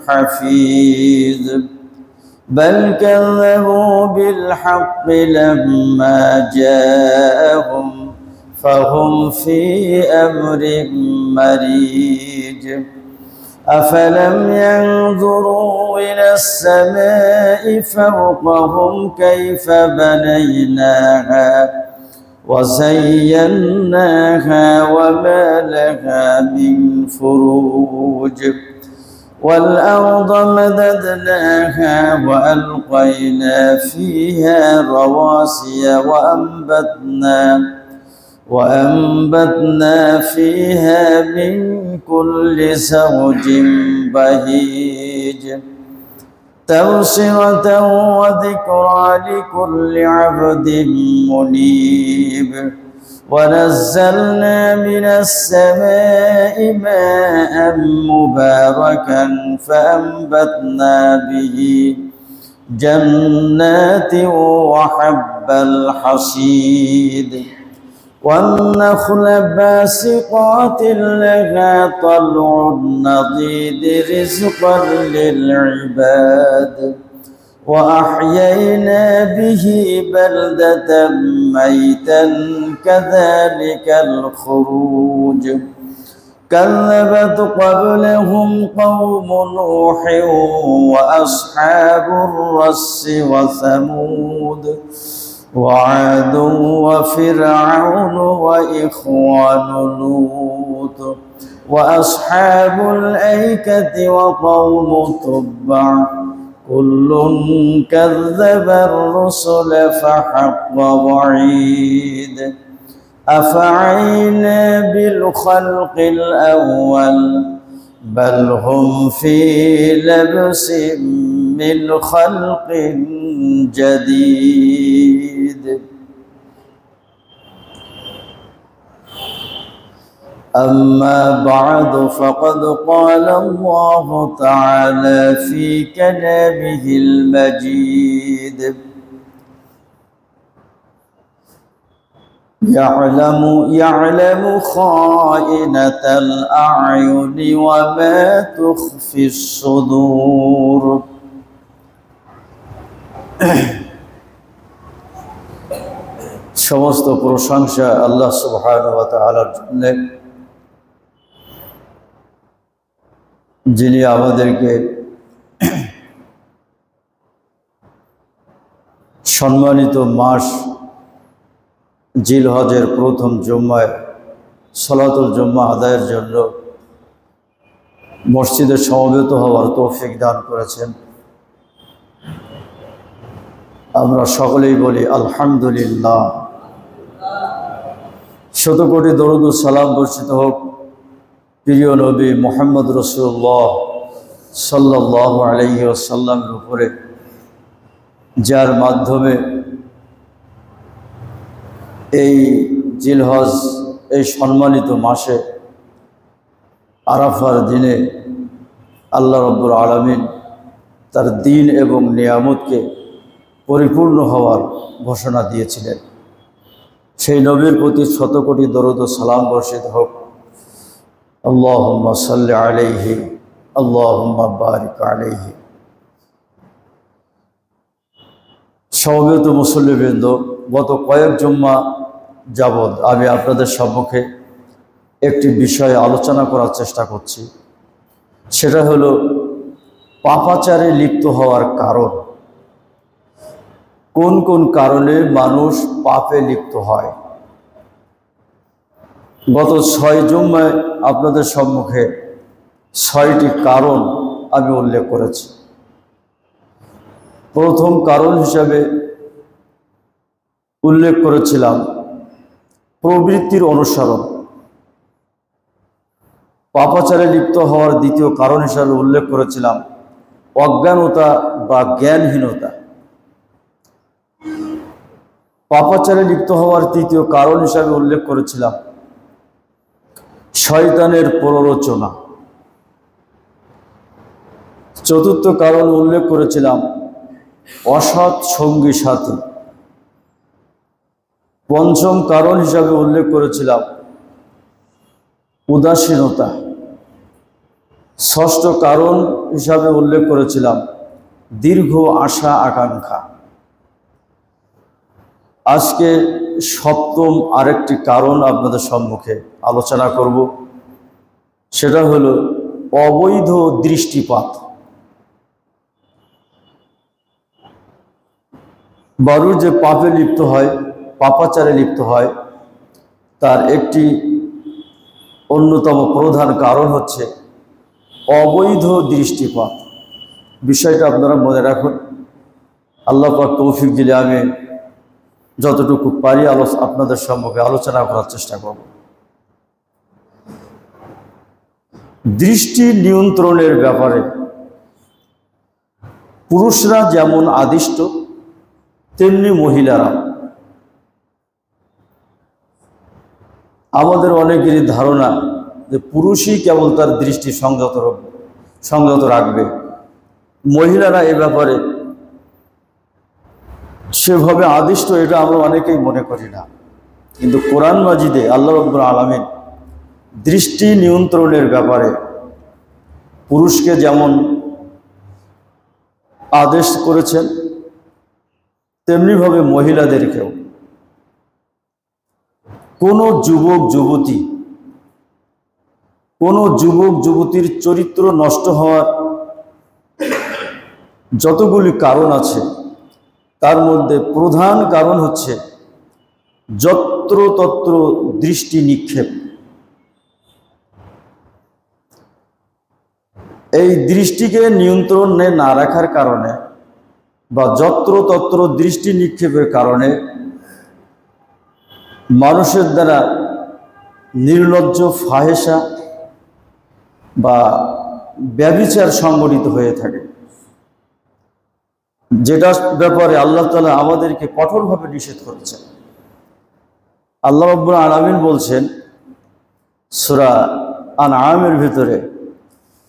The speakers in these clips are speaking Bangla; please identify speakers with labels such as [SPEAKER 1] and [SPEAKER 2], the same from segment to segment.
[SPEAKER 1] حفيظ بل كذبوا بالحق لما جاءهم فهم في أمر مريج أفلم ينظروا إلى السماء فوقهم كيف بنيناها وزيناها وما لها من فروج والأرض مددناها وألقينا فيها رواسي وأنبتنا فيها من كل زوج بهيج تبصرة وذكرى لكل عبد منيب ونزلنا من السماء ماء مباركا فأنبتنا به جنات وحب الحصيد والنخل باسقات لها طلع نضيد رزقا للعباد وأحيينا به بلدة ميتا كذلك الخروج كذبت قبلهم قوم نوح وأصحاب الرس وثمود وعاد وفرعون وإخوان لوط وأصحاب الأيكة وقوم تبع كل كذب الرسل فحق وعيد أفعينا بالخلق الأول بل هم في لبس من خلق جديد أما بعد فقد قال الله تعالى في كلامه المجيد يعلم خائنة الأعين وما تخفي الصدور সমস্ত প্রশংসা আল্লাহ সুবহানাহু ওয়া তাআলার জন্য, যিনি আমাদেরকে সম্মানিত মাস জিলহজের প্রথম জুম্মায় সালাতুল জুম্মা আদায়ের জন্য মসজিদে সমবেত হওয়ার তৌফিক দান করেছেন। আমরা সকলেই বলি আলহামদুলিল্লাহ। শত কোটি দরুদ ও সালাম বর্ষিত হোক প্রিয় নবী মুহাম্মদ রাসূলুল্লাহ সাল্লাল্লাহু আলাইহি ওয়াসাল্লামের উপরে, যার মাধ্যমে এই জিলহজ, এই সম্মানিত মাসে আরাফার দিনে আল্লাহ রাব্বুল আলামিন তার দ্বীন এবং নিয়ামতকে পরিপূর্ণ হওয়ার ঘোষণা দিয়েছিলেন। সেই নবীর প্রতি শত কোটি দরুদ ও সালাম বর্ষিত হোক। আল্লাহুম্মা সাল্লি আলাইহি আল্লাহুম্মা বারিক আলাইহি। সমবেত মুসল্লিবৃন্দ, গত কয়েক জুম্মা যাবৎ আমি আপনাদের সম্মুখে একটি বিষয়ে আলোচনা করার চেষ্টা করছি। সেটা হলো পাপাচারে লিপ্ত হওয়ার কারণ। কোন কোন কারণে মানুষ পাপে লিপ্ত হয়। গত 6 জুম্মায় আপনাদের সম্মুখে 6টি কারণ আমি উল্লেখ করেছি। প্রথম কারণ হিসাবে উল্লেখ করেছিলাম প্রবৃত্তির অনুসরণ। পাপাচারে লিপ্ত হওয়ার দ্বিতীয় কারণ হিসাবে উল্লেখ করেছিলাম অজ্ঞানতা বা জ্ঞানহীনতা। পাপাচারে লিপ্ত হওয়ার তৃতীয় কারণ হিসাবে উল্লেখ করেছিলাম শয়তানের প্ররোচনা। চতুর্থ কারণ উল্লেখ করেছিলাম অসৎ সঙ্গী সাথী। পঞ্চম কারণ হিসাবে উল্লেখ করেছিলাম উদাসীনতা। ষষ্ঠ কারণ হিসাবে উল্লেখ করেছিলাম দীর্ঘ আশা আকাঙ্ক্ষা। আজকে সপ্তম আরেকটি কারণ আপনাদের সম্মুখে আলোচনা করব, সেটা হলো অবৈধ দৃষ্টিপাত। মানুষ যে পাপে লিপ্ত হয়, পাপাচারে লিপ্ত হয়, তার একটি অন্যতম প্রধান কারণ হচ্ছে অবৈধ দৃষ্টিপাত। বিষয়টা আপনারা মনে রাখুন। আল্লাহ পাক তৌফিক দিলে আমি যতটুকু পারি আপনাদের সম্মুখে আলোচনা করার চেষ্টা করব। দৃষ্টি নিয়ন্ত্রণের ব্যাপারে পুরুষরা যেমন আদিষ্ট, তেমনি মহিলারা। আমাদের অনেকেরই ধারণা যে পুরুষই কেবল তার দৃষ্টি সংযত রাখবে, মহিলারা এ ব্যাপারে সেভাবে আদিষ্ট, এটা আমরা অনেকেই মনে করি না। কিন্তু কোরআন মাজিদে আল্লাহ রাব্বুল আলামিন দৃষ্টি নিয়ন্ত্রণের ব্যাপারে পুরুষকে যেমন আদেশ করেছেন, তেমনিভাবে মহিলাদেরকেও। কোনো যুবক যুবতীর চরিত্র নষ্ট হওয়ার যতগুলি কারণ আছে, তার মধ্যে প্রধান কারণ হচ্ছে যত্রতত্র দৃষ্টি নিক্ষেপ। এই দৃষ্টিকে নিয়ন্ত্রণে না রাখার কারণে বা যত্রতত্র দৃষ্টি নিক্ষেপের কারণে মানুষের দ্বারা নির্লজ্জ ফাহেসা বা ব্যভিচার সংগঠিত হয়ে থাকে, যেটা ব্যাপারে আল্লাহ তাআলা আমাদেরকে কঠোরভাবে নিষেধ করেছেন। আল্লাহ রাব্বুল আলামিন বলছেন সূরা আনআমের ভিতরে,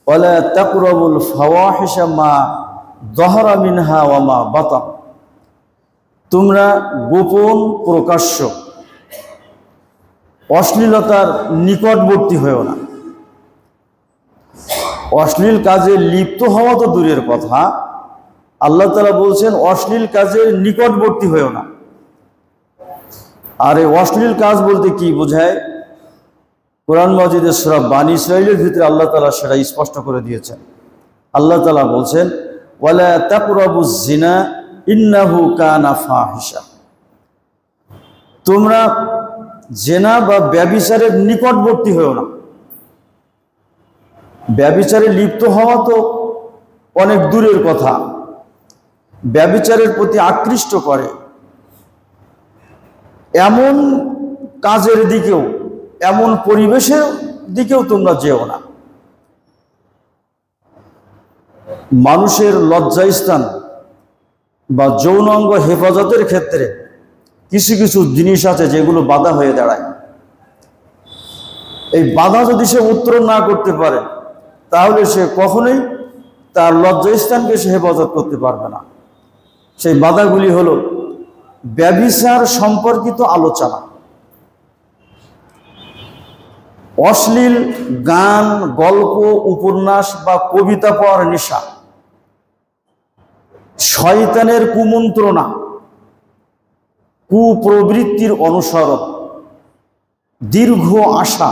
[SPEAKER 1] ওয়ালা তাকরাবুল ফাওয়াহিশা মা যাহারা মিনহা ওয়া মা বাতান, তোমরা গোপন প্রকাশ্য অশ্লীলতার নিকটবর্তী হয়েও না। অশ্লীল কাজে লিপ্ত হওয়া তো দূরের কথা, আল্লাহ তাআলা বলছেন অশ্লীল কাজের নিকটবর্তী হয়েও না। আর এই অশ্লীল কাজ বলতে কি বোঝায়? কোরআন মাজিদের সূরা বানী ইসরাঈলের ভিতরে আল্লাহ তাআলা সেটা স্পষ্ট করে দিয়েছেন। আল্লাহ তাআলা বলছেন, ওয়ালা তাকরাবুজ জিনা ইন্নাহু কানা ফাহিশা, তোমরা জেনা বা ব্যভিচারের নিকটবর্তী হয়েও না। ব্যভিচারে লিপ্ত হওয়া তো অনেক দূরের কথা, ব্যভিচারের প্রতি আকৃষ্ট করে এমন কাজের দিকেও, এমন পরিবেশের দিকেও তোমরা যেও না। মানুষের লজ্জাস্থান বা যৌনাঙ্গ হেফাজতের ক্ষেত্রে কিছু কিছু জিনিস আছে যেগুলো বাধা হয়ে দাঁড়ায়। এই বাধা যদি সে উত্তরণ না করতে পারে, তাহলে সে কখনোই তার লজ্জাস্থানকে সে হেফাজত করতে পারবে না। সেই বাধাগুলি হলো ব্যভিচার সম্পর্কিত আলোচনা, অশ্লীল গান, গল্প, উপন্যাস বা কবিতা পড়ার নেশা, শয়তানের কুমন্ত্রণা, কুপ্রবৃত্তির অনুসরণ, দীর্ঘ আশা,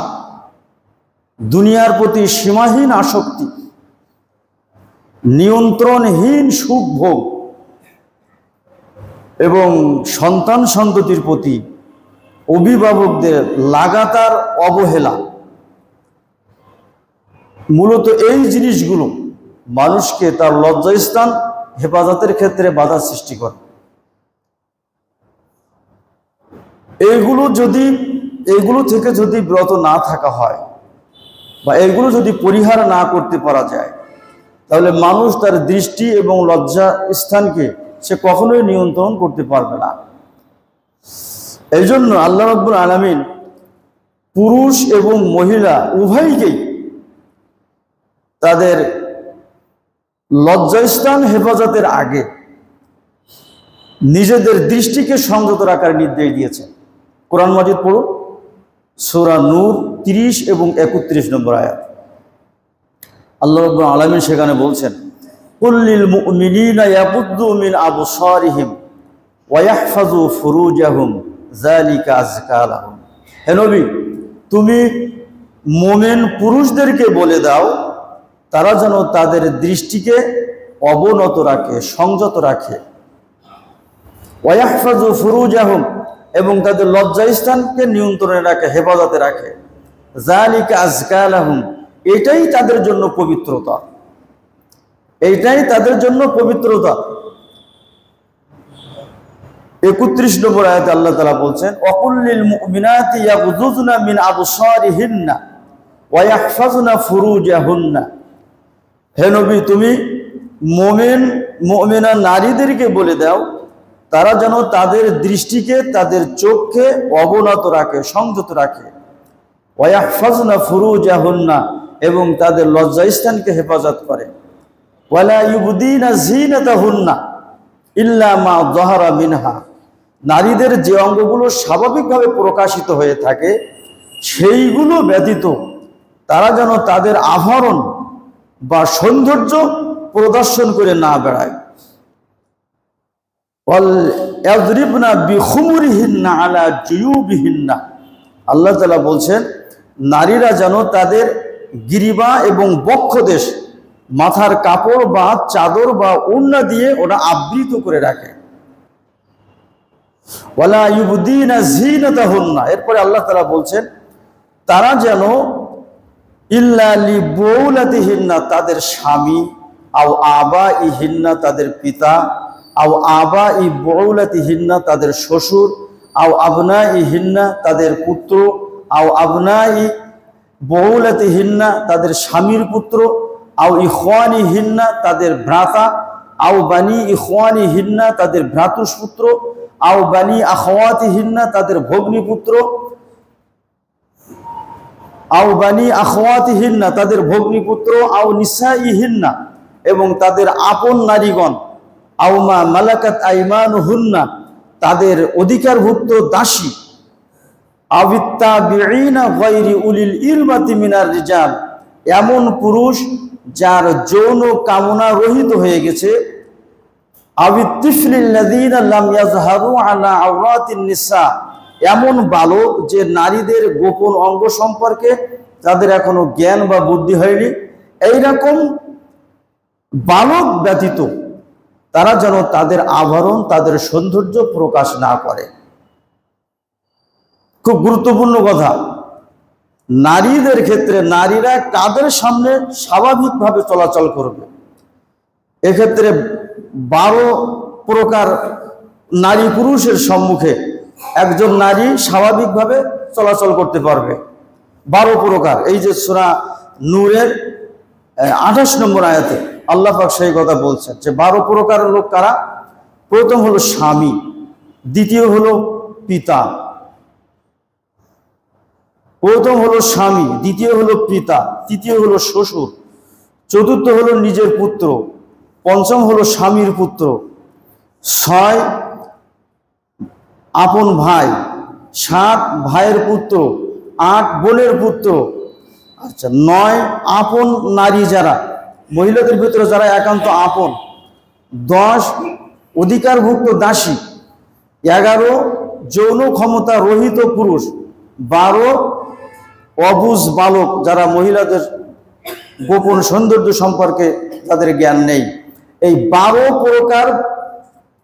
[SPEAKER 1] দুনিয়ার প্রতি সীমাহীন আসক্তি, নিয়ন্ত্রণহীন সুখ ভোগ এবং সন্তান সন্ততির প্রতি অভিভাবকদের লাগাতার অবহেলা। মূলত এই জিনিসগুলো মানুষকে তার লজ্জাস্থান হেফাজতের ক্ষেত্রে বাধা সৃষ্টি করে। এইগুলো থেকে যদি বিরত না থাকা হয় বা এগুলো যদি পরিহার না করতে পারা যায়, তাহলে মানুষ তার দৃষ্টি এবং লজ্জা স্থানকে সে কখনোই নিয়ন্ত্রণ করতে পারবে না। এই জন্য আল্লাহ রাব্বুল আলামিন পুরুষ এবং মহিলা উভয়কেই তাদের লজ্জাস্থান হেফাজতের আগে নিজেদের দৃষ্টিকে সংযত রাখার নির্দেশ দিয়েছেন। কোরআন মাজিদ পড়ুন, সূরা নূর 30 এবং 31 নম্বর আয়াত। আল্লাহ রাব্বুল আলামিন সেখানে বলছেন, কুল্লিল মুমিনিনা ইয়াগুদ্দু মিন আবসারিহিম ওয়া ইয়াহফাযু ফুরুজাহুম যালিকা আযকা লাহুম। হে নবী, তুমি মুমিন পুরুষদেরকে বলে দাও তারা যেন তাদের দৃষ্টিকে অবনত রাখে, সংযত রাখে। ওয়া ইয়াহফাযু ফুরুজাহুম, এবং তাদের লজ্জাস্থানকে নিয়ন্ত্রণে রাখে, হেফাজতে রাখে। যালিকা আযকা লাহুম, এটাই তাদের জন্য পবিত্রতা, এইটাই তাদের জন্য পবিত্রতা। 31 নম্বর আয়াতে আল্লাহ তাআলা বলছেন, ওয়াকুল্লিল মুমিনাতি ইয়াগুযুযনা মিন আবসারিহিন্না ওয়া ইয়াহফাযনা ফুরুজাহুন্না। হে নবী, তুমি মুমিনা নারীদেরকে বলে দাও তারা যেন তাদের দৃষ্টিকে, তাদের চোখকে অবনত রাখে, সংযত রাখে। ওয়া ইয়াহফাযনা ফুরুজাহুন্না, এবং তাদের লজ্জাস্থানকে হেফাজত করে। ওয়ালা ইউবদিনা যিনাতাহুন্না ইল্লা মা যাহারা মিনহা, নারীদের যে অঙ্গগুলো স্বাভাবিকভাবে প্রকাশিত হয়ে থাকে সেইগুলো ব্যতীত তারা যেন তাদের আভরণ বা সৌন্দর্য প্রদর্শন করে না বেড়ায়। ওয়াল ইয়াযরিবনা বিখুমুরিহিন্না আলা জুয়ুবিহিন্না, আল্লাহ তাআলা বলছেন নারীরা যেন তাদের গিরিবা এবং বক্ষদেশ মাথার কাপড় বা চাদর বা ওড়না দিয়ে ওটা আবৃত করে রাখে। ওয়ালা ইউবদিনা যিনাতাহুন্না, এরপরে আল্লাহ তাআলা বলছেন তারা যেন ইল্লা লিবুলাতিহিন্না, তাদের স্বামী, আও আবাইহিন্না, তাদের পিতা, আও আবাই বুলাতিহিন্না, তাদের শ্বশুর, আও আবনাইহিন্না, তাদের পুত্র, আও আবনাই বুলাতিহিন্না, তাদের স্বামীর পুত্র, আও ইখওয়ানিহিন্না, তাদের ভ্রাতা, আও বানি ইখওয়ানিহিন্না, তাদের ভ্রাতুষ্পুত্র, আও বানি আখওয়াতিহিন্না, তাদের ভগ্নীপুত্র, আও বানি আখওয়াতিহিন্না, তাদের ভগ্নীপুত্র, আও নিসাইহিন্না, এবং তাদের আপন নারীগণ, আও মা মালাকাত আইমানুহুন্না, তাদের অধিকারভুক্ত দাসী, আবিত্তাবিঈনা গায়রি উলিল ইরবাতি মিনার রিজাল, এমন পুরুষ যার যৌন কামনা রহিত হয়ে গেছে, আবিত্তিফলিল্লাযীনা লাম ইয়াযহারু আলা আওরাতিন নিসা, এমন বালক যে নারীদের গোপন অঙ্গ সম্পর্কে তাদের এখনো জ্ঞান বা বুদ্ধি হয়নি, এইরকম বালক ব্যতীত তারা যেন তাদের আভরণ, তাদের সৌন্দর্য প্রকাশ না করে। খুব গুরুত্বপূর্ণ কথা, নারীদের ক্ষেত্রে নারীরা কাদের সামনে স্বাভাবিকভাবে চলাচল করবে, এক্ষেত্রে 12 প্রকার নারী পুরুষের সম্মুখে একজন নারী স্বাভাবিকভাবে চলাচল করতে পারবে। 12 প্রকার। এই যে সূরা নূরের 28 নম্বর আয়াতে আল্লাহ পাক সেই কথা বলছেন যে 12 প্রকারের লোক কারা। প্রথম হলো স্বামী, দ্বিতীয় হলো পিতা, প্রথম হলো স্বামী, দ্বিতীয় হলো পিতা, তৃতীয় হলো শ্বশুর, চতুর্থ হলো নিজের পুত্র, পঞ্চম হলো স্বামীর পুত্র, 6 আপন ভাই, 7 ভাইয়ের পুত্র, 8 বোনের পুত্র, আচ্ছা 9 আপন নারী যারা মহিলাদের ভিতরে যারা একান্ত আপন, 10 অধিকারভুক্ত দাসী, 11 যৌন ক্ষমতা রহিত পুরুষ, 12 অবুঝ বালক যারা মহিলাদের গোপন সৌন্দর্য সম্পর্কে তাদের জ্ঞান নেই। এই 12 প্রকার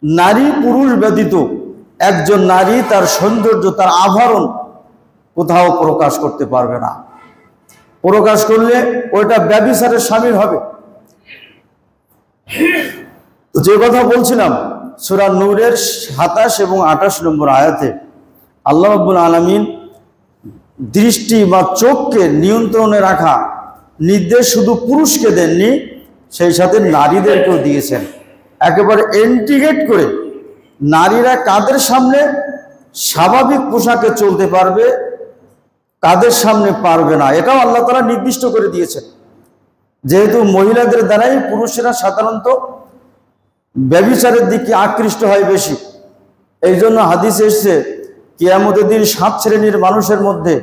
[SPEAKER 1] নারী পুরুষ ব্যতীত একজন নারী তার সৌন্দর্য, তার আভরণ কোথাও প্রকাশ করতে পারবে না। প্রকাশ করলে ওইটা ব্যভিচারের শামিল হবে। যে কথা বলছিলাম সূরা নূরের 27 এবং 28 নম্বর আয়াতে আল্লাহ রাব্বুল আলামিন দৃষ্টি বা চোখকে নিয়ন্ত্রণে রাখা নির্দেশ শুধু পুরুষকে দেননি, সেই সাথে নারীদেরকেও দিয়েছেন। একেবারে ইন্টিগ্রেট করে নারীরা কাদের সামনে স্বাভাবিক পোশাকে চলতে পারবে, কাদের সামনে পারবে না, এটাও আল্লাহ তাআলা নির্দিষ্ট করে দিয়েছেন। যেহেতু মহিলাদের দ্বারাই পুরুষেরা সাধারণত ব্যভিচারের দিকে আকৃষ্ট হয় বেশি, এই জন্য হাদিসে এসেছে কিয়ামতের দিন 7 শ্রেণীর মানুষের মধ্যে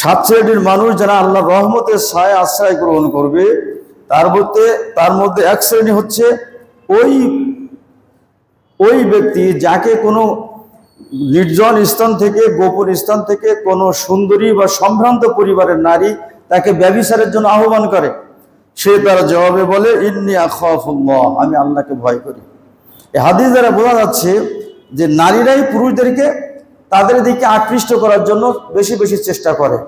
[SPEAKER 1] 7 শ্রেণীর মানুষ যারা আল্লাহর রহমতের ছায়া আশ্রয় গ্রহণ করবে, তার মধ্যে 1 শ্রেণী হচ্ছে ওই ব্যক্তি যাকে কোনো নির্জন স্থান থেকে, গোপন স্থান থেকে কোনো সুন্দরী বা সম্ভ্রান্ত পরিবারের নারী তাকে ব্যভিচারের জন্য আহ্বান করে, সে তার জবাবে বলে ইন্নী আখাফুল্লাহ, আমি আল্লাহকে ভয় করি। এই হাদিস দ্বারা বোঝা যাচ্ছে যে নারীরাই পুরুষদেরকে তাদের দিকে আকৃষ্ট করার জন্য বেশি বেশি চেষ্টা করে।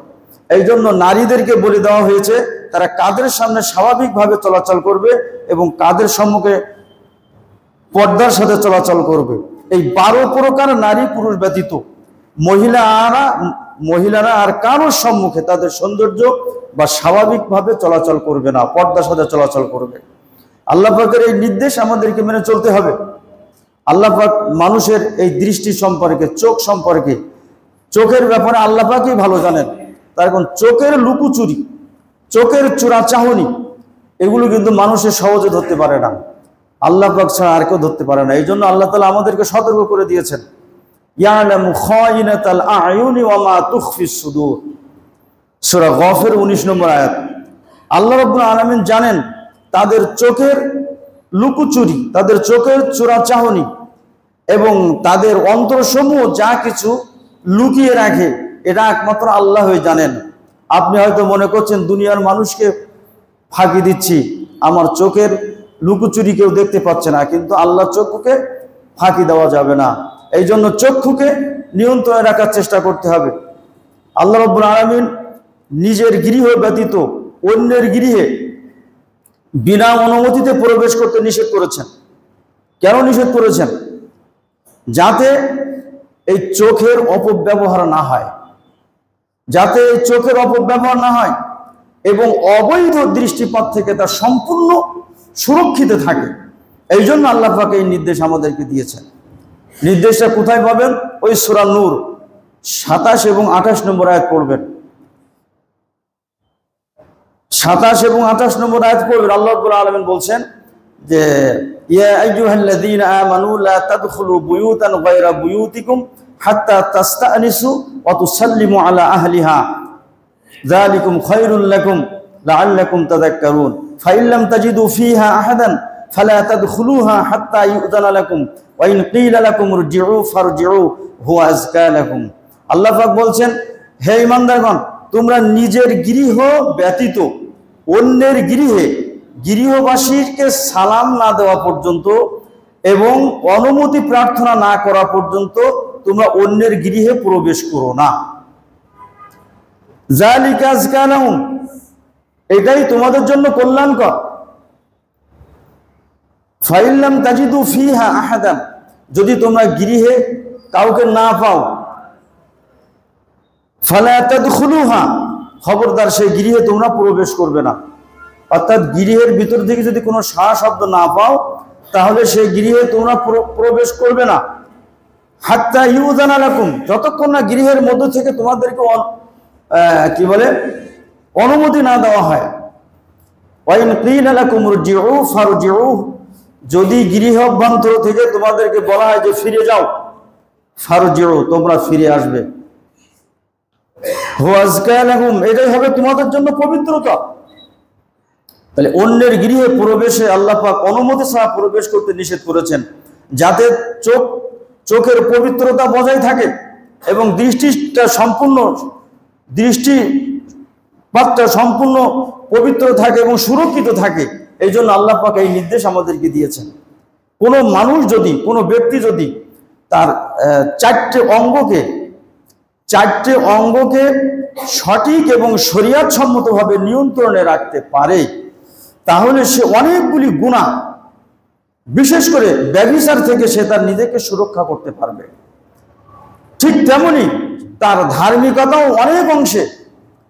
[SPEAKER 1] এই জন্য নারীদেরকে বলে দেওয়া হয়েছে তারা কাদের সামনে স্বাভাবিকভাবে চলাচল করবে এবং কাদের সম্মুখে পর্দার সাথে চলাচল করবে। এই 12 প্রকার নারী পুরুষ ব্যতীত মহিলারা আর কারোর সম্মুখে তাদের সৌন্দর্য বা স্বাভাবিকভাবে চলাচল করবে না, পর্দার সাথে চলাচল করবে। আল্লাহ পাকের এই নির্দেশ আমাদেরকে মেনে চলতে হবে। আল্লাহ পাক মানুষের এই দৃষ্টি সম্পর্কে, চোখ সম্পর্কে, চোখের ব্যাপারে আল্লাহ পাকই ভালো জানেন। তার কারণ চোখের লুকোচুরি, চোখের চোরাচাহনি, এগুলো কিন্তু মানুষের সহজে ধরতে পারে না, আল্লাহ পাক ছাড়া আর কেউ ধরতে পারে না। এই জন্য আল্লাহ তাআলা আমাদেরকে সতর্ক করে দিয়েছেন, ইয়ালামু খায়িনাতাল আয়ুনি ওয়া মা তুখফিস সুদূর, সূরা গাফির 19 নম্বর আয়াত। আল্লাহ রাব্বুল আলামিন জানেন তাদের চোখের লুকোচুরি, তাদের চোখের চোরাচাহনি এবং তাদের অন্তরসমূহ যা কিছু লুকিয়ে রাখে, এটা একমাত্র আল্লাহই জানেন। আপনি হয়তো মনে করছেন দুনিয়ার মানুষকে ফাঁকি দিচ্ছি, আমার চোখের লুকোচুরি কেউ দেখতে পাচ্ছে না, কিন্তু আল্লাহ চক্ষুকে ফাঁকি দেওয়া যাবে না। এই জন্য চক্ষুকে নিয়ন্ত্রণে রাখার চেষ্টা করতে হবে। আল্লাহ রাব্বুল আলামিন নিজের গৃহ ব্যতীত অন্যের গৃহে বিনা অনুমতিতে প্রবেশ করতে নিষেধ করেছেন। কেন নিষেধ করেছেন? যাতে এই চোখের অপব্যবহার না হয়, যাতে এই চোখের অপব্যবহার না হয় এবং অবৈধ দৃষ্টিপাত থেকে তা সম্পূর্ণ সুরক্ষিত থাকে। এই জন্য আল্লাহ পাক এই নির্দেশ আমাদেরকে দিয়েছেন। নির্দেশটা কোথায় পাবেন? ওই সূরা নূর 27 এবং 28 নম্বর আয়াত পড়বেন। 27 এবং 28 নম্বর আয়াত পড়বেন। আল্লাহ রাব্বুল আলামিন বলছেন যে ইয়া আইয়ুহাল্লাযীনা আমানু লা তাদখুলু বুয়ুতান গায়রা বুয়ুতিকুম হাত্তা তাস্তানিসু ওয়া তুসাল্লিমু আলা আহলিহা যালিকুম খায়রুল লাকুম লাআল্লাকুম তাযাক্কারুন ফাইন লাম তাজিদু ফিহা আহাদান ফালা তাদখুলুহা হাত্তা ইউযানা লাকুম ওয়া ইন ক্বিলা লাকুম ইরজিউ ফারজিউ হুয়া আযকা লাকুম। আল্লাহ পাক বলছেন, হে ঈমানদারগণ, তোমরা নিজের গৃহ ব্যতীত অন্যের গৃহে গৃহবাসীকে সালাম না দেওয়া পর্যন্ত এবং অনুমতি প্রার্থনা না করা পর্যন্ত তোমরা অন্যের গৃহে প্রবেশ করো না। যালিকা আযকা লাহুম, এটাই তোমাদের জন্য কল্যাণকর। ফাইন লাম তাজিদু ফিহা আহাদান, যদি তোমরা গৃহে কাউকে না পাও, ফালা তাদখুলুহা, খবরদার সেই গৃহে তোমরা প্রবেশ করবে না। অর্থাৎ গৃহের ভিতর থেকে যদি কোনো সাড়া শব্দ না পাও, তাহলে সেই গৃহে তোমরা প্রবেশ করবে না। হাত্তা ইউযানা লাকুম, যতক্ষণ না গৃহের মধ্য থেকে তোমাদেরকে অনুমতি না দেওয়া হয়। ওয়া ইন ক্বিলা লাকুম ইরজিউ ফারজিউ, যদি গৃহ অভ্যন্তর থেকে তোমাদেরকে বলা হয় যে ফিরে যাও, ফারজিউ, তোমরা ফিরে আসবে। হুয়া আযকা লাকুম, এটাই হবে তোমাদের জন্য পবিত্রতা। তাহলে অন্যের গৃহে প্রবেশে আল্লাহ পাক অনুমতি ছাড়া প্রবেশ করতে নিষেধ করেছেন, যাতে চোখের পবিত্রতা বজায় থাকে এবং দৃষ্টিপাতটা সম্পূর্ণ পবিত্র থাকে এবং সুরক্ষিত থাকে। এই জন্য আল্লাহ পাক এই নির্দেশ আমাদেরকে দিয়েছেন। কোনো মানুষ যদি, কোনো ব্যক্তি যদি তার 4টে অঙ্গকে সঠিক এবং শরীয়ত সম্মতভাবে নিয়ন্ত্রণে রাখতে পারে, তাহলে সে অনেকগুলি গুনাহ, বিশেষ করে ব্যভিচার থেকে সে তার নিজেকে সুরক্ষা করতে পারবে। ঠিক তেমনি তার ধার্মিকতাও অনেক অংশে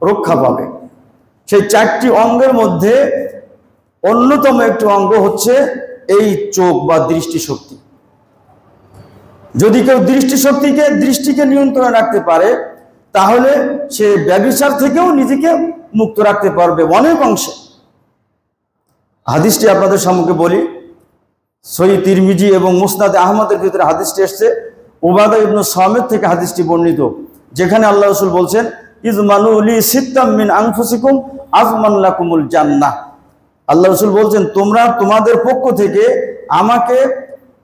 [SPEAKER 1] রক্ষা পাবে। সেই 4টি অঙ্গের মধ্যে অন্যতম একটি অঙ্গ হচ্ছে এই চোখ বা দৃষ্টিশক্তি। যদি কেউ দৃষ্টিকে নিয়ন্ত্রণে রাখতে পারে, তাহলে সে ব্যভিচার থেকেও নিজেকে মুক্ত রাখতে পারবে অনেক অংশে। হাদিসটি আপনাদের সম্মুখে বলি। সহিহ তিরমিজি এবং মুসনাদে আহমদের ভিতরে হাদিসটি এসেছে। উবাদা ইবনে সামিত থেকে হাদিসটি বর্ণিত, যেখানে আল্লাহ রাসূল বলছেন, ইজমানু লি সিত্তাম মিন আনফুসিকুম আযমান লাকুমুল জান্নাহ। আল্লাহ রাসূল বলছেন, তোমরা তোমাদের পক্ষ থেকে আমাকে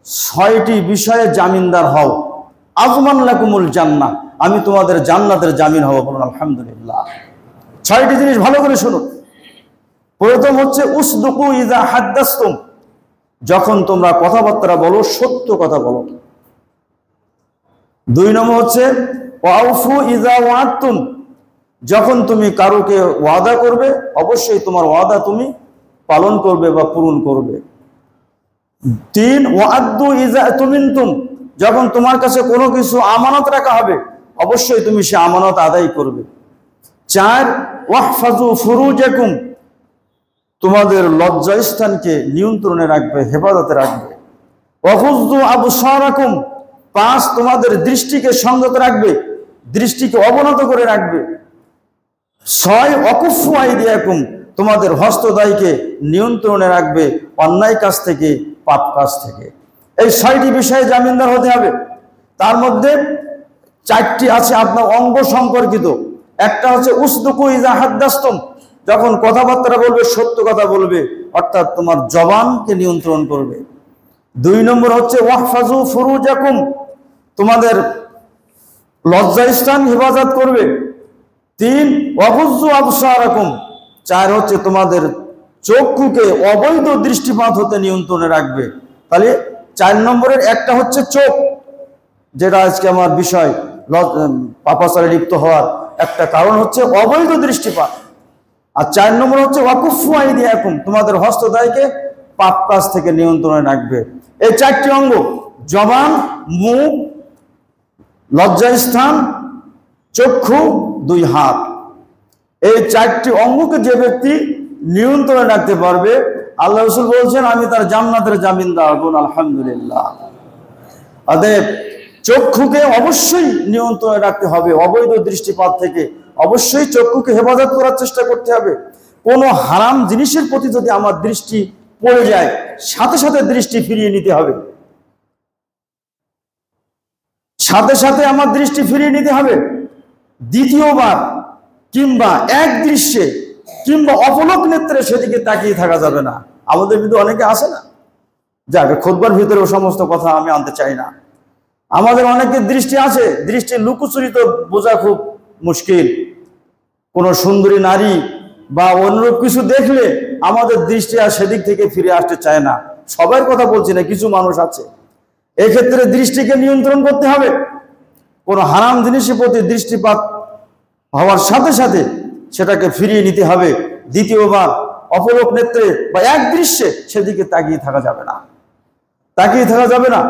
[SPEAKER 1] 6টি বিষয়ে জামিনদার হও। আযমান লাকুমুল জান্নাহ, আমি তোমাদের জান্নাতের জামিন হব। বলুন আলহামদুলিল্লাহ। 6টি জিনিস ভালো করে শুনুন। প্রথম হচ্ছে উসদুকু ইযা হাদ্দাসতুম, যখন তোমরা কথাবার্তা বলো সত্য কথা বলো। 2 নম্বর হচ্ছে ওয়াউফু ইযা ওয়া'আদতুম, যখন তুমি কারোকে ওয়াদা করবে অবশ্যই তোমার ওয়াদা তুমি পালন করবে বা পূরণ করবে। 3 ওয়া'আদু ইযা তুমিনতুম, যখন তোমার কাছে কোনো কিছু আমানত রাখা হবে অবশ্যই তুমি সে আমানত আদায় করবে। 4 ওয়াহফাজু ফুরুজাকুম, তোমাদের লজ্জাস্থানকে নিয়ন্ত্রণে রাখবে, হেফাজতে রাখবে। ওয়াহুযু আবসারাকুম, 5 তোমাদের দৃষ্টিকে সংযত রাখবে, দৃষ্টিকে অবনত করে রাখবে। 6 ওয়াকুফু আইদিয়াকুম, তোমাদের হস্তদ্বয়কে নিয়ন্ত্রণে রাখবে অন্যায় কাজ থেকে, পাপ কাজ থেকে। এই 6টি বিষয়ে জামিনদার হতে হবে। তার মধ্যে 4টি আছে আপনার অঙ্গ সম্পর্কিত। একটা হচ্ছে উসদুকু ইযা হাদ্দাসতুম, যখন কথাবার্তা বলবে সত্য কথা বলবে, অর্থাৎ তোমার জবানকে নিয়ন্ত্রণ করবে। 2 নম্বর হচ্ছে ওয়াহফাজু ফুরুজাকুম, তোমাদের লজ্জাস্থান হেফাজত করবে। 3 ওয়াগুযু আবসারাকুম, 4 হচ্ছে তোমাদের চক্ষুকে অবৈধ দৃষ্টিপাত হতে নিয়ন্ত্রণে রাখবে। তাহলে 4 নম্বরের একটা হচ্ছে চোখ, যেটা আজকে আমার বিষয়, পাপাচারে লিপ্ত হওয়ার একটা কারণ হচ্ছে অবৈধ দৃষ্টিপাত। আর 4 নম্বর হচ্ছে ওয়াকুফু আইদিয়াকুম, তোমাদের হস্তদ্বয়কে পাপ কাজ থেকে নিয়ন্ত্রণে রাখবে। এই 4টি অঙ্গ, জবান, মুখ, লজ্জাস্থান, চক্ষু, 2 হাত, এই 4টি অঙ্গকে যে ব্যক্তি নিয়ন্ত্রণে রাখতে পারবে আল্লাহ রাসূল বলছেন আমি তার জান্নাতের জামিনদার। বলুন আলহামদুলিল্লাহ। অতএব চক্ষুকে অবশ্যই নিয়ন্ত্রণে রাখতে হবে, অবৈধ দৃষ্টিপাত থেকে অবশ্যই চক্ষুকে হেফাজত করার চেষ্টা করতে হবে। কোনো হারাম জিনিসের প্রতি যদি আমার দৃষ্টি পড়ে যায় সাথে সাথে দৃষ্টি ফিরিয়ে নিতে হবে, সাথে সাথে আমার দৃষ্টি ফিরিয়ে নিতে হবে। দ্বিতীয়বার কিংবা এক দৃশ্যে কিংবা অপলক নেত্রে সেদিকে তাকিয়ে থাকা যাবে না। আমাদের কিন্তু অনেকে আসে না, যাক খুতবার ভিতরে ও সমস্ত কথা আমি আনতে চাই না। আমাদের অনেকের দৃষ্টি আছে, দৃষ্টি লুকোচুরি তো বোঝা খুব মুশকিল। কোন সুন্দরী নারী বা অনুরূপ কিছু দেখলে আমাদের দৃষ্টি আর সেদিক থেকে ফিরে আসতে চায় না। সবার কথা বলছি না, কিছু মানুষ আছে। এক্ষেত্রে দৃষ্টিকে নিয়ন্ত্রণ করতে হবে। কোন হারাম জিনিসের প্রতি দৃষ্টিপাত হওয়ার সাথে সাথে সেটাকে ফিরিয়ে নিতে হবে। দ্বিতীয়বার অপলক নেত্রে বা এক দৃশ্যে সেদিকে তাকিয়ে থাকা যাবে না, তাকিয়ে থাকা যাবে না।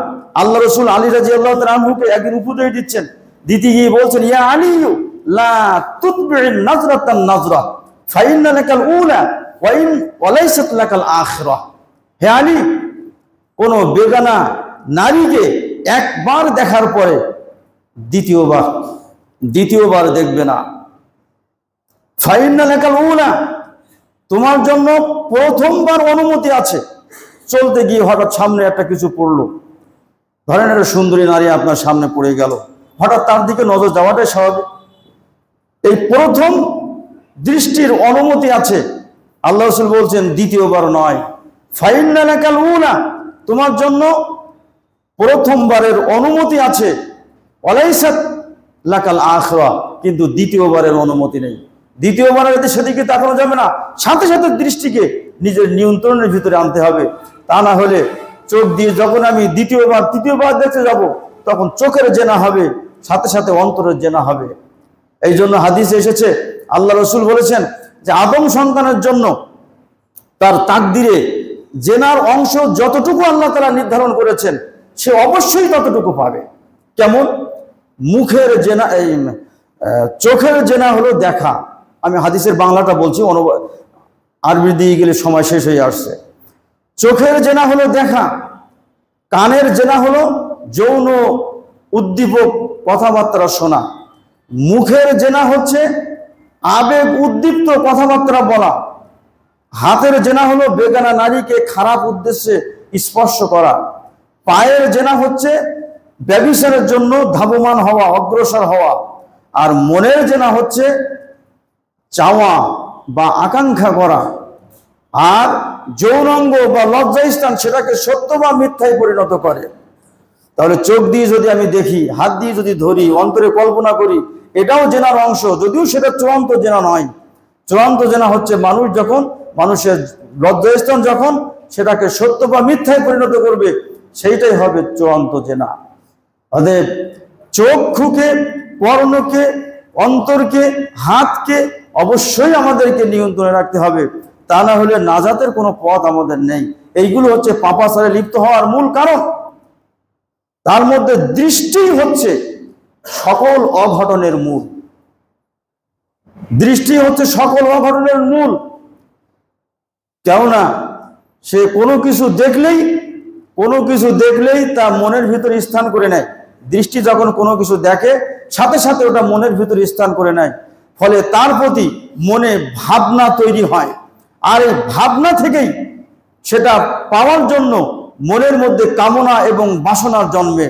[SPEAKER 1] আল্লাহ রাসূল আলী রাদিয়াল্লাহু তাআলা আনহুকে একদিন উপদেশ দিচ্ছেন, দিতে গিয়ে বলছেন ইয়া আলী লা তুতবি'ন নাজরাতান নাজরা ফাইন্না লাকাল উলা ওয়া লাইসাত লাকাল আখিরাহ। হে আলী, কোন বেগানা নারীকে একবার দেখার পরে দ্বিতীয়বার দেখবে না। ফাইন্না লাকাল উলা, তোমার জন্য প্রথমবার অনুমতি আছে। চলতে গিয়ে হঠাৎ সামনে একটা কিছু পড়লো, ধরেন একটা সুন্দরী নারী আপনার সামনে পড়ে গেল, হঠাৎ তার দিকে নজর যাওয়াটাই স্বাভাবিক। এই প্রথম দৃষ্টির অনুমতি আছে। আল্লাহ রাসূল বলছেন দ্বিতীয়বার নয়। ফাইন্না লাকাল উলা, তোমার জন্য প্রথমবারের অনুমতি আছে। ওয়ালাইসাত লাকাল আখিরাহ, কিন্তু দ্বিতীয়বারের অনুমতি নেই। দ্বিতীয়বারের সেদিকে তাকানো যাবে না, সাথে সাথে দৃষ্টিকে নিজের নিয়ন্ত্রণের ভিতরে আনতে হবে। তা না হলে চোখ দিয়ে যখন আমি দ্বিতীয়বার তৃতীয়বার দেখতে যাব তখন চোখের জেনা হবে, সাথে সাথে অন্তরের জেনা হবে। এই জন্য হাদিসে এসেছে আল্লাহ রাসূল বলেছেন যে আদম সন্তানের জন্য তার তাকদিরে জেনার অংশ যতটুকু আল্লাহ তাআলা নির্ধারণ করেছেন সে অবশ্যই ততটুকু পাবে। কেমন? মুখের জেনা, চোখের জেনা হলো দেখা। আমি হাদিসের বাংলাটা বলছি, আরবি দিয়ে গেলে সময় শেষ হয়ে আসছে। চোখের জেনা হলো দেখা, কানের জেনা হলো যৌন উদ্দীপক কথাবার্তা শোনা, মুখের জেনা হচ্ছে আবেগ উদ্দীপ্ত কথাবার্তা বলা, হাতের জেনা হলো বেগানা নারীকে খারাপ উদ্দেশ্যে স্পর্শ করা, পায়ের জেনা হচ্ছে ব্যভিচারের জন্য ধাবমান হওয়া, অগ্রসর হওয়া, আর মনের জেনা হচ্ছে চাওয়া বা আকাঙ্ক্ষা করা, আর যৌনাঙ্গ বা লজ্জাস্থান সেটাকে সত্য বা মিথ্যায় পরিণত করে। তাহলে চোখ দিয়ে যদি আমি দেখি, হাত দিয়ে যদি ধরি, অন্তরে কল্পনা করি, এটাও জেনার অংশ, যদিও সেটা চূড়ান্ত জেনা নয়। চূড়ান্ত জেনা হচ্ছে মানুষ যখন মানুষের লজ্জাস্থান যখন সেটাকে সত্য বা মিথ্যায় পরিণত করবে, সেইটাই হবে চূড়ান্ত জেনা। অতএব চক্ষুকে, কর্ণকে, অন্তরকে, হাতকে অবশ্যই আমাদেরকে নিয়ন্ত্রণে রাখতে হবে, তা না হলে নাজাতের কোনো পথ আমাদের নেই। এইগুলো হচ্ছে পাপাচারে লিপ্ত হওয়ার মূল কারণ। তার মধ্যে দৃষ্টি হচ্ছে সকল অঘটনের মূল। দৃষ্টি হচ্ছে সকল অঘটনের মূল। কেননা সে কোনো কিছু দেখলেই তা মনের ভিতরে স্থান করে নেয়। দৃষ্টি যখন কোনো কিছু দেখে সাথে সাথে ওটা মনের ভিতরে স্থান করে নেয়, ফলে তার প্রতি মনে ভাবনা তৈরি হয়। আর এই ভাবনা থেকেই সেটা পাওয়ার জন্য মনের মধ্যে কামনা এবং বাসনার জন্মে।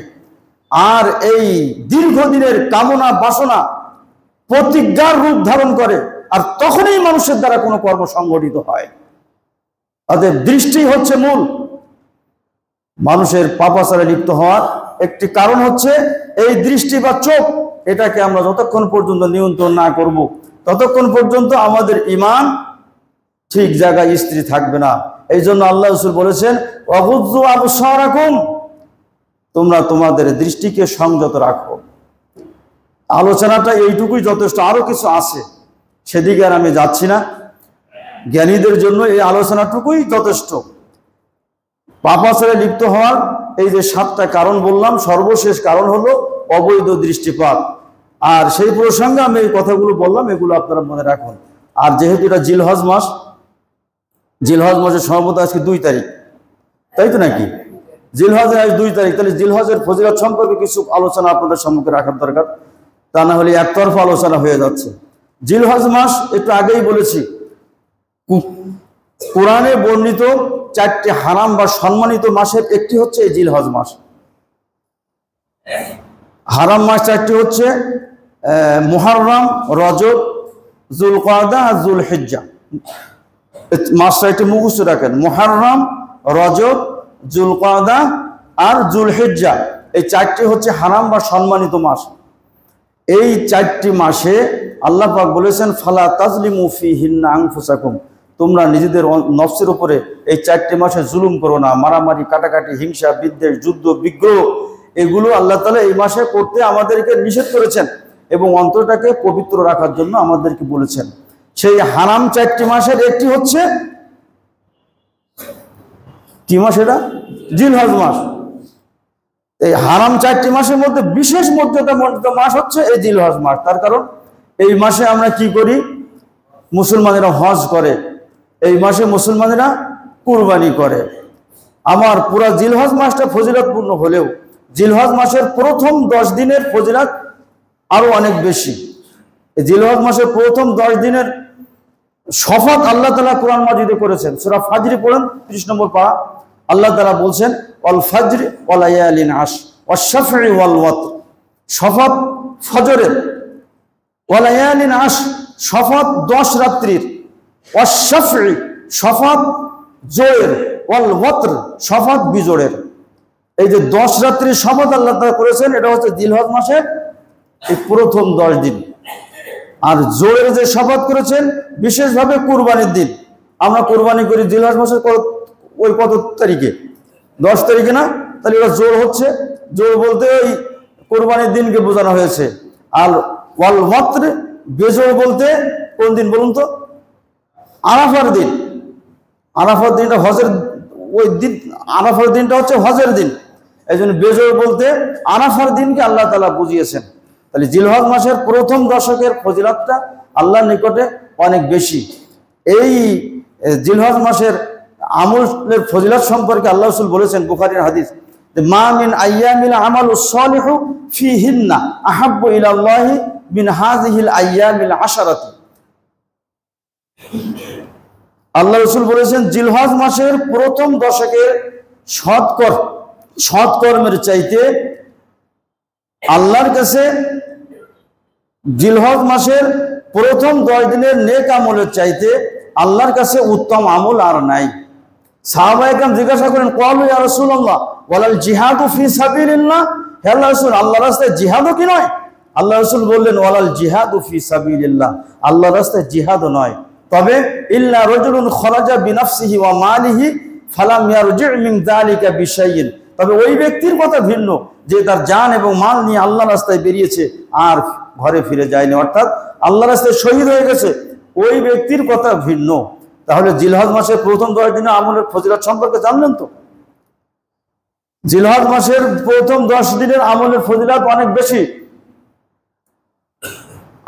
[SPEAKER 1] আর এই দীর্ঘদিনের কামনা বাসনা প্রতিজ্ঞার রূপ ধারণ করে, আর তখনই মানুষের দ্বারা কোনো কর্ম সংগঠিত হয়। অতএব দৃষ্টি হচ্ছে মূল। মানুষের পাপাচারে লিপ্ত হওয়ার একটি কারণ হচ্ছে এই দৃষ্টি বা চোখ। এটাকে আমরা যতক্ষণ পর্যন্ত নিয়ন্ত্রণ না করব, ততক্ষণ পর্যন্ত আমাদের ঈমান ঠিক জায়গায় স্থির থাকবে না। এই জন্য আল্লাহ রাসূল বলেছেন, ওয়াগুয্যু আবসারাকুম, তোমরা তোমাদের দৃষ্টিকে সংযত রাখো। আলোচনাটা এইটুকুই যথেষ্ট, আরো কিছু আছে, সেদিকে আর আমি যাচ্ছি না। জ্ঞানীদের জন্য এই আলোচনাটুকুই যথেষ্ট। পাপাচারে লিপ্ত হওয়ার এই যে 7টা কারণ বললাম, সর্বশেষ কারণ হলো অবৈধ দৃষ্টিপাত। আর সেই প্রসঙ্গে আমি এই কথাগুলো বললাম, এগুলো আপনারা মনে রাখুন। আর যেহেতু এটা জিলহজ মাস, জিলহজ মাসের সম্ভবত আজকে 2 তারিখ, তাই তো নাকি? জিলহজের আজ 2 তারিখ, তাহলে জিলহজের ফজিলত সম্পর্কে কিছু আলোচনা আপনাদের সম্মুখে রাখার দরকার, তা না হলে একতরফা আলোচনা হয়ে যাচ্ছে। জিলহজ মাস একটু আগেই বলেছি, কোরআনে বর্ণিত 4টি হারাম বা সম্মানিত মাসের একটি হচ্ছে এই জিলহজ মাস। হারাম মাস 4টি হচ্ছে মুহররম, রজব, যুলকাদা আর যুলহিজ্জা। মাস 4টি মুখস্থ রাখেন, মুহররম, রজব, যুলকাদা আর যুলহিজ্জা। এই 4টি হচ্ছে হারাম বা সম্মানিত মাস। এই 4টি মাসে আল্লাহ পাক বলেছেন, ফালা তাজলিমু ফিহিন্না আনফুসাকুম, তোমরা নিজেদের নফসের উপরে এই 4টি মাসে জুলুম করো না। মারামারি, কাটাকাটি, হিংসা, বিদ্বেষ, যুদ্ধ, বিগ্রহ, এগুলো আল্লাহ তাআলা এই মাসে করতে আমাদেরকে নিষেধ করেছেন এবং অন্তরটাকে পবিত্র রাখার জন্য আমাদেরকে বলেছেন। সেই হারাম 4টি মাসের একটি হচ্ছে কি মাস? এটা জিলহজ মাস। এই হারাম 4টি মাসের মধ্যে বিশেষ মর্যাদামণ্ডিত মাস হচ্ছে এই জিলহজ মাস। তার কারণ এই মাসে আমরা কি করি? মুসলমানেরা হজ করে, এই মাসে মুসলমানেরা কুরবানি করে। আমার পুরা জিলহজ মাসটা ফজিলতপূর্ণ হলেও জিলহজ মাসের প্রথম 10 দিনের ফজিলত আরো অনেক বেশি। এই জিলহজ মাসের প্রথম 10 দিনের শপথ আল্লাহ তাআলা কোরআন মাজিদে করেছেন। সূরা ফাজর পড়েন 30 নম্বর পারা, আল্লাহ তাআলা বলছেন, ওয়াল ফাজর ওয়া লায়ালিন আশ ওয়াশ শাফঈ ওয়াল ওয়াতর, শপথ ফজরের, ওয়া লায়ালিন আশ শপথ 10 রাত্রির, ওয়াশ শাফঈ শপথ জোয়ের, ওয়াল ওয়াতর শপথ বিজোড়ের। এই যে 10 রাত্রির শপথ আল্লাহ তাআলা করেছেন, এটা হচ্ছে জিলহজ মাসের এই প্রথম 10 দিন। আর জোরের যে শপথ করেছেন বিশেষভাবে কুরবানির দিন। আমরা কুরবানি করি জিলহজ মাসের ওই কত তারিখে? 10 তারিখে না? তাহলে এটা জোর হচ্ছে, জোর বলতে ওই কুরবানির দিনকে বোঝানো হয়েছে। আর ওয়াল ওয়াতর বেজোড় বলতে কোন দিন বলুন তো? আরাফার দিন। আরাফার দিনটা হজের ওই দিন, আরাফার দিনটা হচ্ছে হজের দিন। এই জন্য বেজোড় বলতে আরাফার দিনকে আল্লাহ তাআলা বুঝিয়েছেন। তাহলে জিলহজ মাসের প্রথম দশকের ফজিলতটা আল্লাহর নিকটে অনেক বেশি। এই জিলহজ মাসের আমলের ফজিলত সম্পর্কে আল্লাহ রাসূল বলেছেন, বুখারীর হাদিস, যে মা মিন আইয়ামিল আমালুস সালিহু ফিহিন্না আহাব্বু ইলাল্লাহি মিন হাযিহিল আইয়ামিল আশারাতি। আল্লাহ রাসূল বলেছেন, জিলহজ মাসের প্রথম দশকের সৎকর্মের চাইতে আল্লাহর কাছে জিলহজ মাসের প্রথম 10 দিনের নেক আমলের চাইতে আল্লাহর কাছে উত্তম আমল আর নাই। সাহাবায়ে কেরাম জিজ্ঞাসা করেন, ক্বালু ইয়া রাসূলুল্লাহ ওয়ালাল জিহাদু ফি সাবিলিল্লাহ, হে আল্লাহর রাসূল, আল্লাহর রাস্তায় জিহাদও কি নয়? আল্লাহ রাসূল বললেন, ওয়ালাল জিহাদু ফি সাবিলিল্লাহ, আল্লাহর রাস্তায় জিহাদও নয়, তবে ইল্লা রাজুলুন খরাজা বিনাফসিহি ওয়া মালিহি ফালাম ইয়ারজি' মিন যালিকা বিশাইইন, তবে ওই ব্যক্তির কথা ভিন্ন যে তার জান এবং মাল নিয়ে আল্লাহর রাস্তায় বেরিয়েছে আর ঘরে ফিরে যায়নি, অর্থাৎ আল্লাহর রাস্তায় শহীদ হয়ে গেছে, ওই ব্যক্তির কথা ভিন্ন। তাহলে জিলহজ মাসের প্রথম 10 দিনের আমলের ফজিলত সম্পর্কে জানলেন তো? জিলহজ মাসের প্রথম 10 দিনের আমলের ফজিলত অনেক বেশি।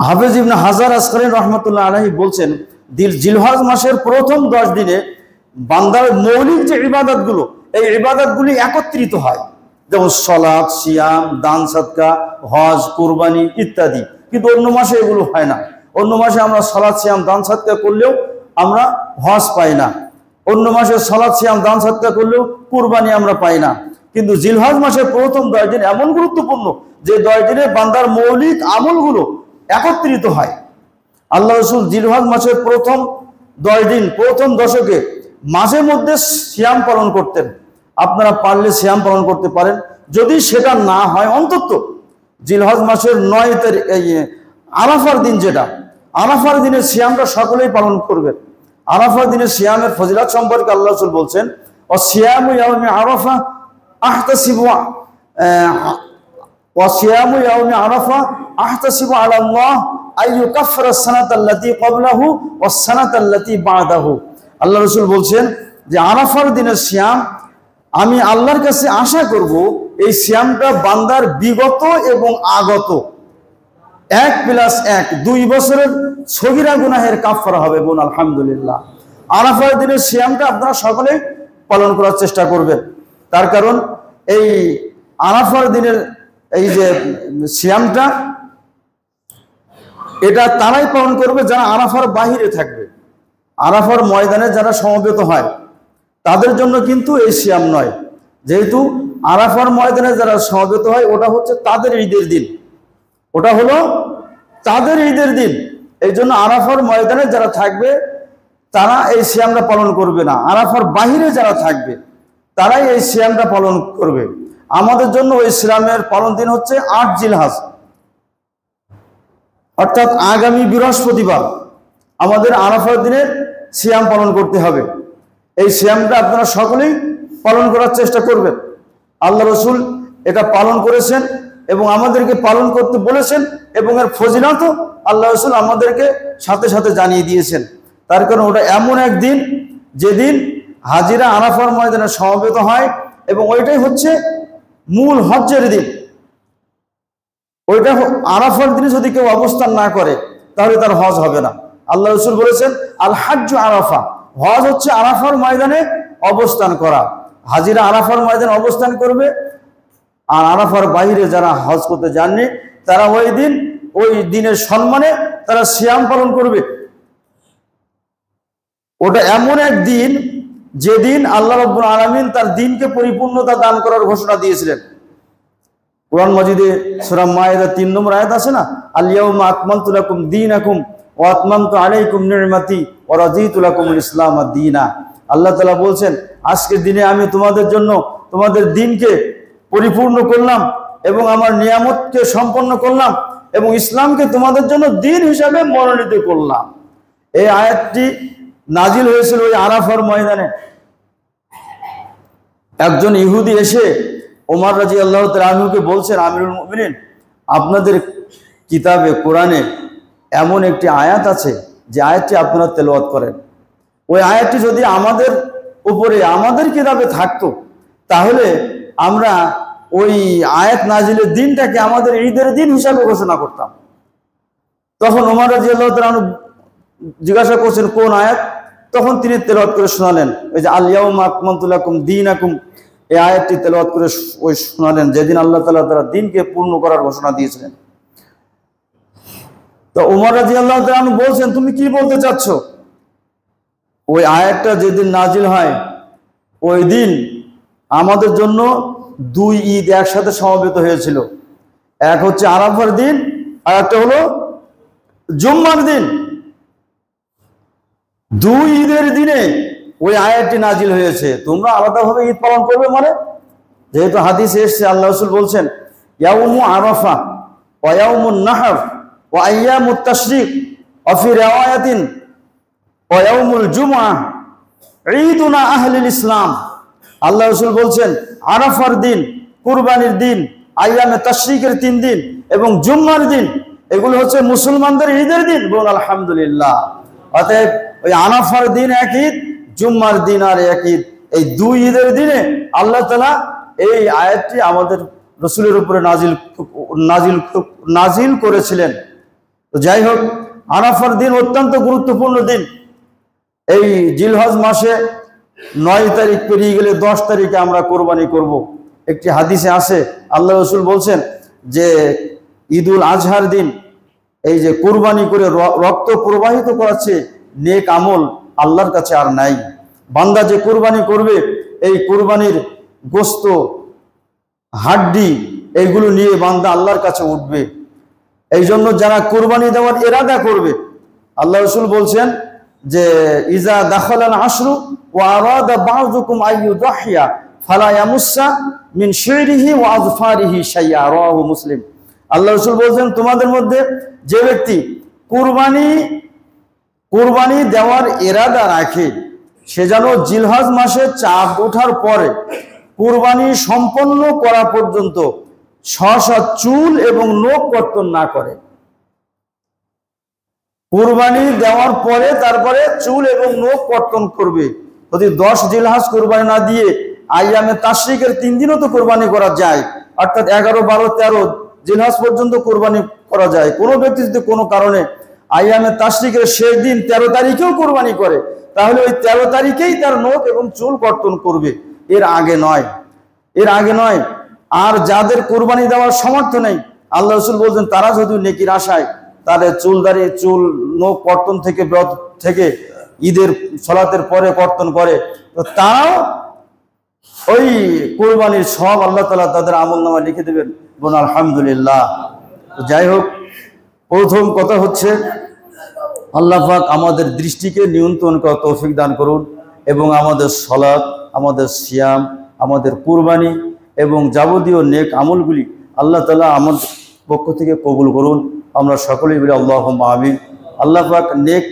[SPEAKER 1] হাফেজ ইবনে হাজার আসকারী রহমতুল্লাহ আলাইহি বলছেন, জিলহজ মাসের প্রথম 10 দিনে বান্দার মৌলিক যে ইবাদতগুলো, এই ইবাদতগুলি একত্রিত হয়, যেমন সালাত, সিয়াম, দান সদকা, হজ, কুরবানি ইত্যাদি। কিন্তু অন্য মাসে এগুলো হয় না। অন্য মাসে আমরা সালাত, সিয়াম, দান সদকা করলেও আমরা হজ পাই না, অন্য মাসে সালাত, সিয়াম, দান সদকা করলেও কুরবানি আমরা পাই না। কিন্তু জিলহজ মাসের প্রথম 10 দিন এমন গুরুত্বপূর্ণ যে 10 দিনে বান্দার মৌলিক আমলগুলো একত্রিত হয়। আল্লাহ রাসূল জিলহজ মাসের প্রথম 10 দিন, প্রথম দশকে মাঝে মধ্যে সিয়াম পালন করতেন। আপনারা পারলে সিয়াম পালন করতে পারেন, যদি সেটা না হয় অন্তত জিলহজ মাসের 9 তারিখ আরাফার দিন, যেটা আরাফার দিনের সিয়ামটা সকলেই পালন করবেন। আরাফার দিনের সিয়ামের ফজিলত সম্পর্কে আল্লাহ রাসূল বলছেন, ও সিয়ামু ইয়াউমি আরাফা আহতাসিবু ওয়া সিয়ামু ইয়াউমি আরাফা আহতাসিবু আলা আল্লাহ আইয়ুকাফফিরা আস-সানাতা আল্লাতী ক্বাবলাহু ওয়াস-সানাতা আল্লাতী বা'দাহু। আল্লাহ রাসূল বলছেন যে আরাফার দিনের সিয়াম আমি আল্লাহর কাছে আশা করব এই সিয়ামটা বান্দার বিগত এবং আগত 1+1 2 বছরের সগীরা গুনাহের কাফারা হবে। বোন আলহামদুলিল্লাহ, আরাফার দিনের সিয়ামটা আপনারা সকলেই পালন করার চেষ্টা করবেন। তার কারণ এই আরাফার দিনের এই যে সিয়ামটা, এটা তারাই পালন করবে যারা আরাফার বাহিরে থাকবে। আরাফার ময়দানে যারা সমবেত হয় তাদের জন্য কিন্তু এই সিয়াম নয়, যেহেতু আরাফার ময়দানে যারা সমবেত হয় ওটা হচ্ছে তাদের ঈদের দিন, ওটা হলো তাদের ঈদের দিন। এই জন্য আরাফার ময়দানে যারা থাকবে তারা এই সিয়ামটা পালন করবে না, আরাফার বাহিরে যারা থাকবে তারাই এই সিয়ামটা পালন করবে। আমাদের জন্য ওই সিয়ামের পালন দিন হচ্ছে 8 জিলহজ, অর্থাৎ আগামী বৃহস্পতিবার আমাদের আরাফার দিনের সিয়াম পালন করতে হবে। এই সিয়ামটা আপনারা সকলেই পালন করার চেষ্টা করবেন। আল্লাহ রাসূল এটা পালন করেছেন এবং আমাদেরকে পালন করতে বলেছেন, এবং এর ফজিলতও আল্লাহ রাসূল আমাদেরকে সাথে সাথে জানিয়ে দিয়েছেন। তার কারণ ওটা এমন এক দিন যেদিন হাজিরা আরাফার ময়দানে সমবেত হয়, এবং ওইটাই হচ্ছে মূল হজ্জের দিন। ওইটা আরাফার দিনে যদি কেউ অবস্থান না করে তাহলে তার হজ হবে না। আল্লাহ রাসূল বলেছেন, আল হাজ্জু আরাফা, হজ হচ্ছে আরাফার ময়দানে অবস্থান করা। হাজিরা আরাফার ময়দানে অবস্থান করবে, আর আরাফার বাইরে যারা হজ করতে যাননি তারা ওই দিনের সম্মানে তারা সিয়াম পালন করবে। ওটা এমন এক দিন যেদিন আল্লাহ রাব্বুল আলামিন তার দ্বীনকে পরিপূর্ণতা দান করার ঘোষণা দিয়েছিলেন। কুরআন মাজিদে সূরা মায়েদা 3 নম্বর আয়াত আছে না, আল ইয়াউমা আকমালতু লাকুম দীনাকুম ওয়া আতমামতু আলাইকুম নি'মাতি ওয়া রাদিতু লাকুমুল ইসলাম দীনা। আল্লাহ তাআলা বলছেন, আজকের দিনে আমি তোমাদের জন্য তোমাদের দ্বীনকে পরিপূর্ণ করলাম এবং আমার নিয়ামতকে সম্পন্ন করলাম এবং ইসলামকে তোমাদের জন্য দ্বীন হিসাবে মনোনীত করলাম। এই আয়াতটি নাজিল হয়েছিল ওই আরাফার ময়দানে। একজন ইহুদি এসে ওমর রাদিয়াল্লাহু তাআলা আনহুকে বলছেন, আমিরুল মুমিনিন, আপনাদের কিতাবে কোরআনে এমন একটি আয়াত আছে যে আয়াতটি আপনারা তেলাওয়াত করেন। ওই আয়াতটি যদি আমাদের উপরে আমাদের কিতাবে থাকতো তাহলে আমরা ওই আয়াত নাজিলের দিনটাকে আমাদের ঈদের দিন হিসাবে ঘোষণা করতাম। তখন ওমর রাদিয়াল্লাহু তাআলা আনহু জিজ্ঞাসা করছেন কোন আয়াত, তখন তিনি তেলাওয়াত করে শোনালেন ওই যে আল ইয়াউমা আকমালতু লাকুম দীনাকুম, এই আয়াতটি তেলাওয়াত করে ওই শোনালেন যেদিন আল্লাহ তাআলা তার দ্বীনকে পূর্ণ করার ঘোষণা দিয়েছিলেন। তো ওমর রাদিয়াল্লাহু তাআলা আনহু বলছেন, তুমি কি বলতে চাচ্ছ? ওই আয়াতটা যেদিন নাজিল হয় ওই দিন আমাদের জন্য 2 ঈদ একসাথে সমবেত হয়েছিল। এক হচ্ছে আরাফার দিন আর একটা হলো জুম্মার দিন, দুই ঈদের দিনে ওই আয়াতটি নাজিল হয়েছে, তোমরা আলাদাভাবে ঈদ পালন করবে। মানে যেহেতু হাদিসে এসেছে, আল্লাহ রাসূল বলছেন ইয়াউমু আরাফা ওয়া ইয়াউমুন নাহর ওয়া আইয়ামুত তাশরিক ওয়া ফি রিওয়ায়াতিন ওয়া ইয়াউমুল জুমআহ ঈদুনা আহলিল ইসলাম। আল্লাহ রাসূল বলছেন আরাফার দিন, কুরবানির দিন, আইয়ামে তাশরিকের 3 দিন এবং জুম্মার দিন, এগুলো হচ্ছে মুসলমানদের ঈদের দিন। বলুন আলহামদুলিল্লাহ। অতএব ওই আরাফার দিন এক ঈদ, জুম্মার দিন আর এক ঈদ, এই দুই ঈদের দিনে আল্লাহ তাআলা এই আয়াতটি আমাদের রাসূলের উপরে নাজিল করেছিলেন। তো যাই হোক, আরাফার দিন অত্যন্ত গুরুত্বপূর্ণ দিন। এই জিলহজ মাসে 9 তারিখ পেরিয়ে গেলে 10 তারিখে আমরা কোরবানি করব। একটি হাদিসে আসে, আল্লাহ রাসূল বলছেন যে ঈদুল আজহার দিন এই যে কোরবানি করে রক্ত প্রবাহিত করাচ্ছে নেক আমল আল্লাহর কাছে আর নাই। বান্দা যে কোরবানি করবে, এই কোরবানির গোশত, হাড্ডি, এইগুলো নিয়ে বান্দা আল্লাহর কাছে উঠবে। এই জন্য যারা কোরবানি দেওয়ার ইরাদা করবে, আল্লাহ রাসূল বলছেন যে ইজা দাখালাল আশরু ওয়া আরাদা বা'যুকুম আইয়ুদাহিয়া ফালা ইয়ামুসসা মিন শিরিহি ওয়া আযফারিহি শাইআ, রাওয়াহু মুসলিম। আল্লাহ রাসূল বলছেন তোমাদের মধ্যে যে ব্যক্তি কুরবানি দেওয়ার ইরাদা রাখে, সে যেন জিলহজ মাসে চাঁদ ওঠার পরে কুরবানি সম্পন্ন করা পর্যন্ত সহসা চুল এবং নখ কর্তন না করে। কুরবানি দেওয়ার পরে তারপরে চুল এবং নখ কর্তন করবে। যদি 10 জিলহজ কুরবানি না দিয়ে আইয়ামে তাশরিকের 3 দিনও তো কুরবানি করা যায়, অর্থাৎ 11, 12, 13 জিলহজ পর্যন্ত কুরবানি করা যায়। কোনো ব্যক্তি যদি কোনো কারণে আইয়ামে তাশরিকের শেষ দিন 13 তারিখেও কুরবানি করে, তাহলে ওই 13 তারিখেই তার নখ এবং চুল কর্তন করবে, এর আগে নয়। আর যাদের কুরবানি দেওয়ার সামর্থ্য নেই, আল্লাহ রাসূল বলছেন তারা যদি নেকির আশায় তাদের চুল নখ কর্তন থেকে ঈদের সালাতের পরে কর্তন করে, তো তারাও ওই কুরবানির সব আল্লাহ তাআলা তাদের আমলনামা লিখে দেবেন। বলুন আলহামদুলিল্লাহ। যাই হোক, প্রথম কথা হচ্ছে আল্লাহ পাক আমাদের দৃষ্টিকে নিয়ন্ত্রণ করার তৌফিক দান করুন এবং আমাদের সালাত, আমাদের সিয়াম, আমাদের কুরবানি এবং যাবতীয় নেক আমলগুলি আল্লাহ তাআলা আমাদের পক্ষ থেকে কবুল করুন। আমরা সকলেই বলি আল্লাহুম্মা আমিন। আল্লাহ পাক নেক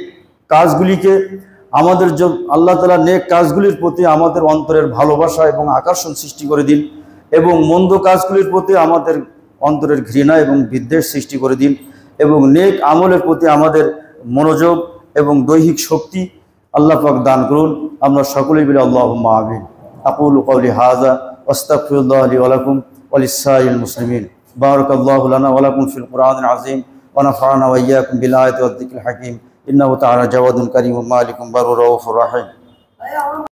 [SPEAKER 1] কাজগুলিকে আল্লাহ তাআলা নেক কাজগুলির প্রতি আমাদের অন্তরের ভালোবাসা এবং আকর্ষণ সৃষ্টি করে দিন এবং মন্দ কাজগুলির প্রতি আমাদের অন্তরের ঘৃণা এবং বিদ্বেষ সৃষ্টি করে দিন এবং নেক আমলের প্রতি আমাদের মনোযোগ এবং দৈহিক শক্তি আল্লাহ পাক দান করুন। আমরা সকলেই বলি আল্লাহুম্মা আমিন। আকুলু কওলি হাযা ওয়াস্তাগফিরুল্লাহ লি ওয়া লাকুম ওয়া লিসাইরিল মুসলিমিন। বারাকাল্লাহু লানা ওয়া লাকুম ফিল কুরআনিল আযীম ওয়া নাফা'না ওয়া ইয়্যাকুম বিল আয়াতি ওয়াদ যিকরিল হাকীম। ইন্নাহু তাআলা জাওয়াদুন কারীমুন মালিকুম বারুর রাউফুর রাহিম।